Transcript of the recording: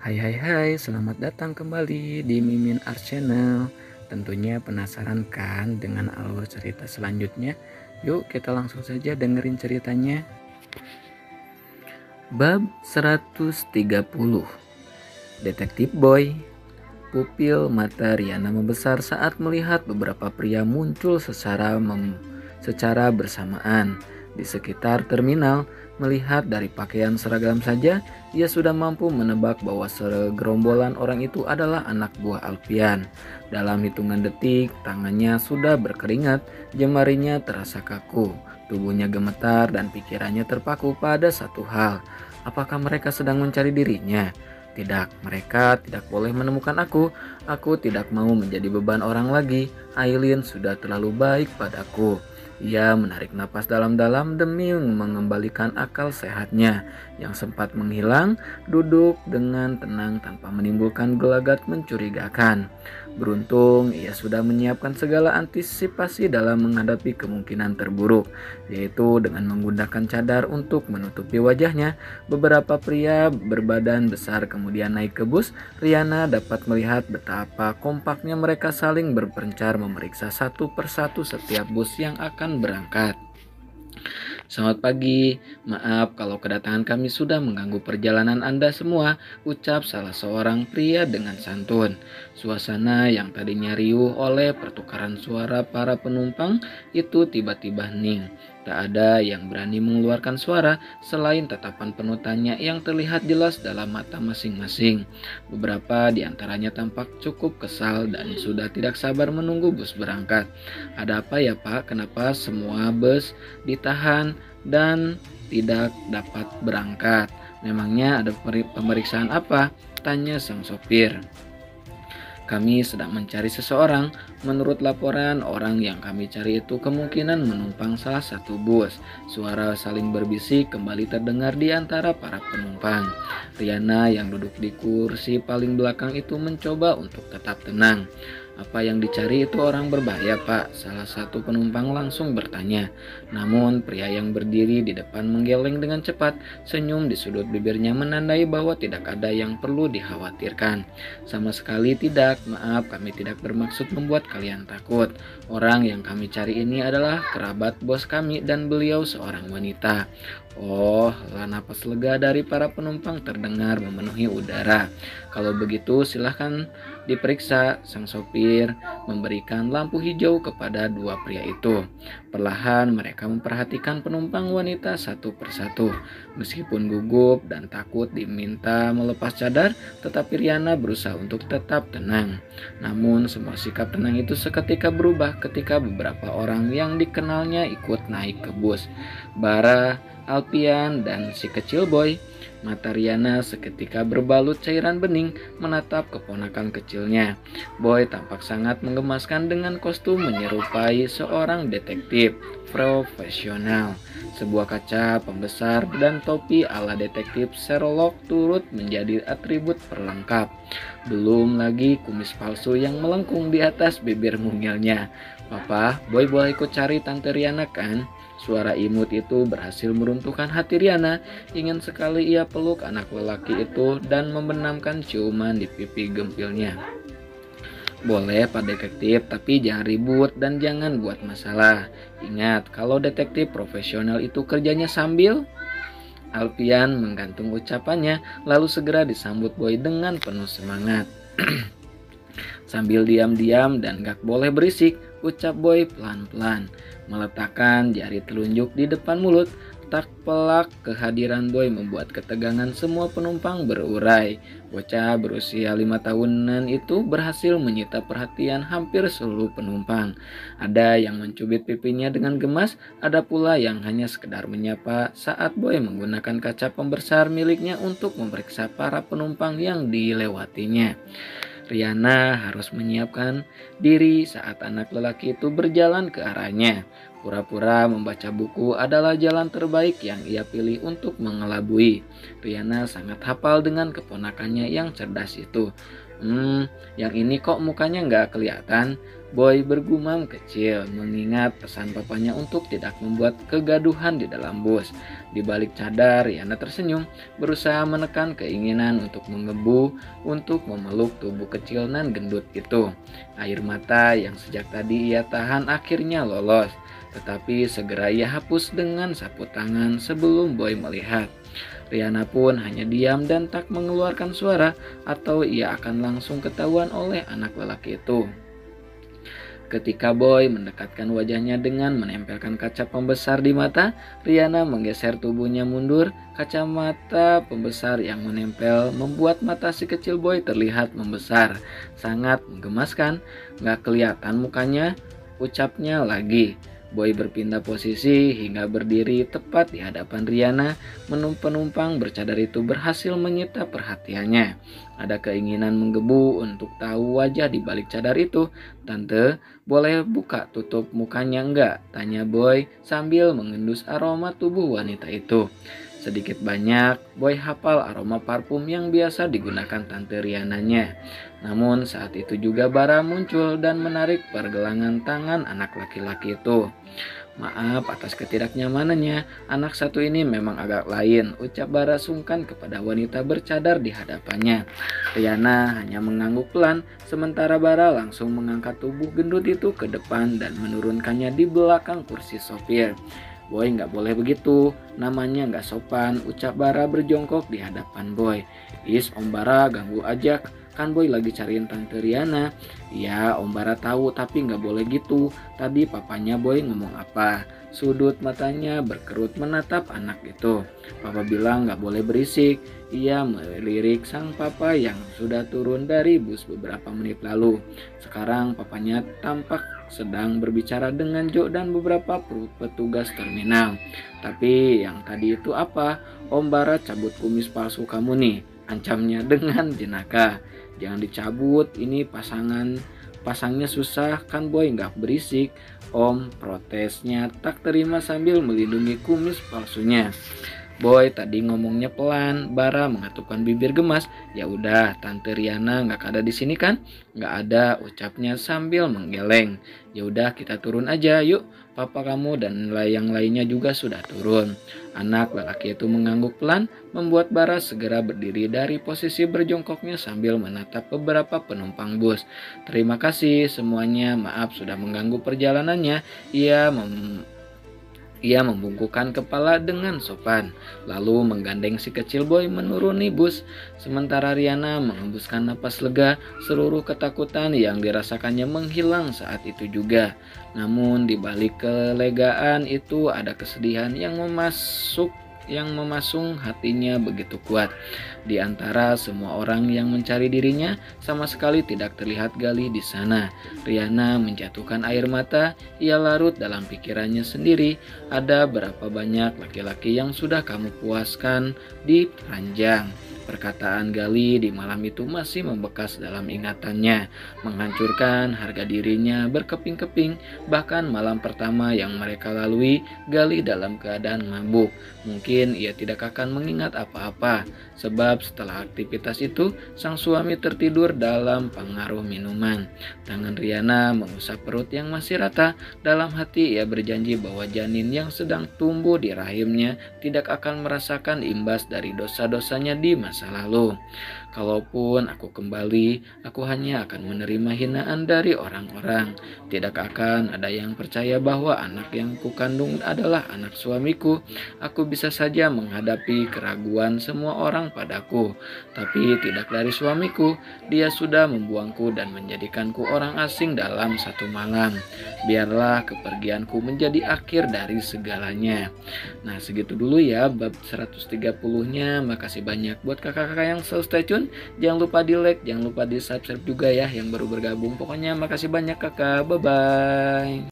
Hai hai hai, selamat datang kembali di Mimin Art Channel. Tentunya penasaran kan dengan alur cerita selanjutnya? Yuk kita langsung saja dengerin ceritanya. Bab 130. Detektif Boy. Pupil mata Riana membesar saat melihat beberapa pria muncul secara bersamaan di sekitar terminal. Melihat dari pakaian seragam saja, ia sudah mampu menebak bahwa segerombolan orang itu adalah anak buah Alfian. Dalam hitungan detik, tangannya sudah berkeringat, jemarinya terasa kaku, tubuhnya gemetar dan pikirannya terpaku pada satu hal. Apakah mereka sedang mencari dirinya? Tidak, mereka tidak boleh menemukan aku. Aku tidak mau menjadi beban orang lagi. Aileen sudah terlalu baik padaku. Ia menarik napas dalam-dalam demi mengembalikan akal sehatnya yang sempat menghilang, duduk dengan tenang tanpa menimbulkan gelagat mencurigakan. Beruntung ia sudah menyiapkan segala antisipasi dalam menghadapi kemungkinan terburuk, yaitu dengan menggunakan cadar untuk menutupi wajahnya. Beberapa pria berbadan besar kemudian naik ke bus. Riana dapat melihat betapa kompaknya mereka saling berpencar memeriksa satu persatu setiap bus yang akan berangkat. Selamat pagi, maaf kalau kedatangan kami sudah mengganggu perjalanan Anda semua, ucap salah seorang pria dengan santun. Suasana yang tadinya riuh oleh pertukaran suara para penumpang itu tiba-tiba hening. Tak ada yang berani mengeluarkan suara selain tatapan penuh tanya yang terlihat jelas dalam mata masing-masing. Beberapa di antaranya tampak cukup kesal dan sudah tidak sabar menunggu bus berangkat. Ada apa ya Pak? Kenapa semua bus ditahan dan tidak dapat berangkat? Memangnya ada pemeriksaan apa? Tanya sang sopir. Kami sedang mencari seseorang. Menurut laporan, orang yang kami cari itu kemungkinan menumpang salah satu bus. Suara saling berbisik kembali terdengar di antara para penumpang. Riana yang duduk di kursi paling belakang itu mencoba untuk tetap tenang. Apa yang dicari itu orang berbahaya, Pak? Salah satu penumpang langsung bertanya. Namun pria yang berdiri di depan menggeleng dengan cepat, senyum di sudut bibirnya menandai bahwa tidak ada yang perlu dikhawatirkan. Sama sekali tidak, maaf kami tidak bermaksud membuat kalian takut. Orang yang kami cari ini adalah kerabat bos kami dan beliau seorang wanita. Oh, lah napas lega dari para penumpang terdengar memenuhi udara. Kalau begitu silahkan diperiksa. Sang sopir memberikan lampu hijau kepada dua pria itu. Perlahan mereka memperhatikan penumpang wanita satu persatu. Meskipun gugup dan takut diminta melepas cadar, tetapi Riana berusaha untuk tetap tenang. Namun semua sikap tenang itu seketika berubah ketika beberapa orang yang dikenalnya ikut naik ke bus. Bara, Alfian, dan si kecil Boy. Mata Riana seketika berbalut cairan bening menatap keponakan kecilnya. Boy tampak sangat menggemaskan dengan kostum menyerupai seorang detektif profesional. Sebuah kaca pembesar dan topi ala detektif Sherlock turut menjadi atribut perlengkap. Belum lagi kumis palsu yang melengkung di atas bibir mungilnya. Papa, Boy boleh ikut cari Tante Riana kan? Suara imut itu berhasil meruntuhkan hati Riana. Ingin sekali ia peluk anak lelaki itu dan membenamkan ciuman di pipi gempilnya. Boleh Pak Detektif, tapi jangan ribut dan jangan buat masalah. Ingat, kalau detektif profesional itu kerjanya sambil... Alfian menggantung ucapannya, lalu segera disambut Boy dengan penuh semangat. Sambil diam-diam dan gak boleh berisik, ucap Boy pelan-pelan. Meletakkan jari telunjuk di depan mulut, tak pelak kehadiran Boy membuat ketegangan semua penumpang berurai. Bocah berusia 5 tahunan itu berhasil menyita perhatian hampir seluruh penumpang. Ada yang mencubit pipinya dengan gemas, ada pula yang hanya sekedar menyapa saat Boy menggunakan kaca pembesar miliknya untuk memeriksa para penumpang yang dilewatinya. Riana harus menyiapkan diri saat anak lelaki itu berjalan ke arahnya. Pura-pura membaca buku adalah jalan terbaik yang ia pilih untuk mengelabui. Riana sangat hafal dengan keponakannya yang cerdas itu. Yang ini kok mukanya nggak kelihatan? Boy bergumam kecil, mengingat pesan papanya untuk tidak membuat kegaduhan di dalam bus. Di balik cadar, Yana tersenyum, berusaha menekan keinginan untuk mengebu, untuk memeluk tubuh kecil nan gendut itu. Air mata yang sejak tadi ia tahan akhirnya lolos, tetapi segera ia hapus dengan sapu tangan sebelum Boy melihat. Riana pun hanya diam dan tak mengeluarkan suara, atau ia akan langsung ketahuan oleh anak lelaki itu. Ketika Boy mendekatkan wajahnya dengan menempelkan kaca pembesar di mata, Riana menggeser tubuhnya mundur. Kacamata pembesar yang menempel membuat mata si kecil Boy terlihat membesar. Sangat menggemaskan, gak kelihatan mukanya, ucapnya lagi. Boy berpindah posisi hingga berdiri tepat di hadapan Riana. Penumpang bercadar itu berhasil menyita perhatiannya. Ada keinginan menggebu untuk tahu wajah di balik cadar itu. "Tante, boleh buka tutup mukanya enggak?" tanya Boy sambil mengendus aroma tubuh wanita itu. Sedikit banyak, Boy hafal aroma parfum yang biasa digunakan Tante Riananya. Namun saat itu juga Bara muncul dan menarik pergelangan tangan anak laki-laki itu. "Maaf atas ketidaknyamanannya, anak satu ini memang agak lain," ucap Bara sungkan kepada wanita bercadar di hadapannya. Riana hanya mengangguk pelan, sementara Bara langsung mengangkat tubuh gendut itu ke depan dan menurunkannya di belakang kursi sopir. "Boy nggak boleh begitu, namanya nggak sopan," ucap Bara berjongkok di hadapan Boy. "Is, Om Bara ganggu aja, kan Boy lagi cariin Tante Riana." "Ya, Om Bara tahu, tapi nggak boleh gitu. Tadi papanya Boy ngomong apa?" Sudut matanya berkerut menatap anak itu. "Papa bilang nggak boleh berisik." Ia melirik sang papa yang sudah turun dari bus beberapa menit lalu. Sekarang papanya tampak sedang berbicara dengan Joe dan beberapa petugas terminal. "Tapi yang tadi itu apa? Om Bara cabut kumis palsu kamu nih," ancamnya dengan jenaka. "Jangan dicabut, ini pasangnya susah, kan Boy nggak berisik." "Om," protesnya tak terima sambil melindungi kumis palsunya. "Boy tadi ngomongnya pelan." Bara mengatupkan bibir gemas. "Ya udah, Tante Riana nggak ada di sini kan?" "Nggak ada," ucapnya sambil menggeleng. "Ya udah kita turun aja yuk. Papa kamu dan yang lainnya juga sudah turun." Anak lelaki itu mengangguk pelan, membuat Bara segera berdiri dari posisi berjongkoknya sambil menatap beberapa penumpang bus. "Terima kasih semuanya, maaf sudah mengganggu perjalanannya." Ia membungkukkan kepala dengan sopan, lalu menggandeng si kecil Boy menuruni bus. Sementara Riana menghembuskan napas lega, seluruh ketakutan yang dirasakannya menghilang saat itu juga. Namun di balik kelegaan itu ada kesedihan yang memasung hatinya begitu kuat. Di antara semua orang yang mencari dirinya, sama sekali tidak terlihat Galih di sana. Riana menjatuhkan air mata, ia larut dalam pikirannya sendiri. Ada berapa banyak laki-laki yang sudah kamu puaskan di ranjang? Perkataan Galih di malam itu masih membekas dalam ingatannya, menghancurkan harga dirinya berkeping-keping. Bahkan malam pertama yang mereka lalui, Galih dalam keadaan mabuk. Mungkin ia tidak akan mengingat apa-apa, sebab setelah aktivitas itu, sang suami tertidur dalam pengaruh minuman. Tangan Riana mengusap perut yang masih rata. Dalam hati ia berjanji bahwa janin yang sedang tumbuh di rahimnya tidak akan merasakan imbas dari dosa-dosanya di masa lalu. "Kalaupun aku kembali, aku hanya akan menerima hinaan dari orang-orang. Tidak akan ada yang percaya bahwa anak yang kukandung adalah anak suamiku. Aku bisa saja menghadapi keraguan semua orang padaku, tapi tidak dari suamiku. Dia sudah membuangku dan menjadikanku orang asing dalam satu malam. Biarlah kepergianku menjadi akhir dari segalanya." Nah, segitu dulu ya bab 130-nya. Makasih banyak buat kakak-kakak yang selalu stay tune. Jangan lupa di like, jangan lupa di subscribe juga ya yang baru bergabung. Pokoknya makasih banyak kakak, bye bye.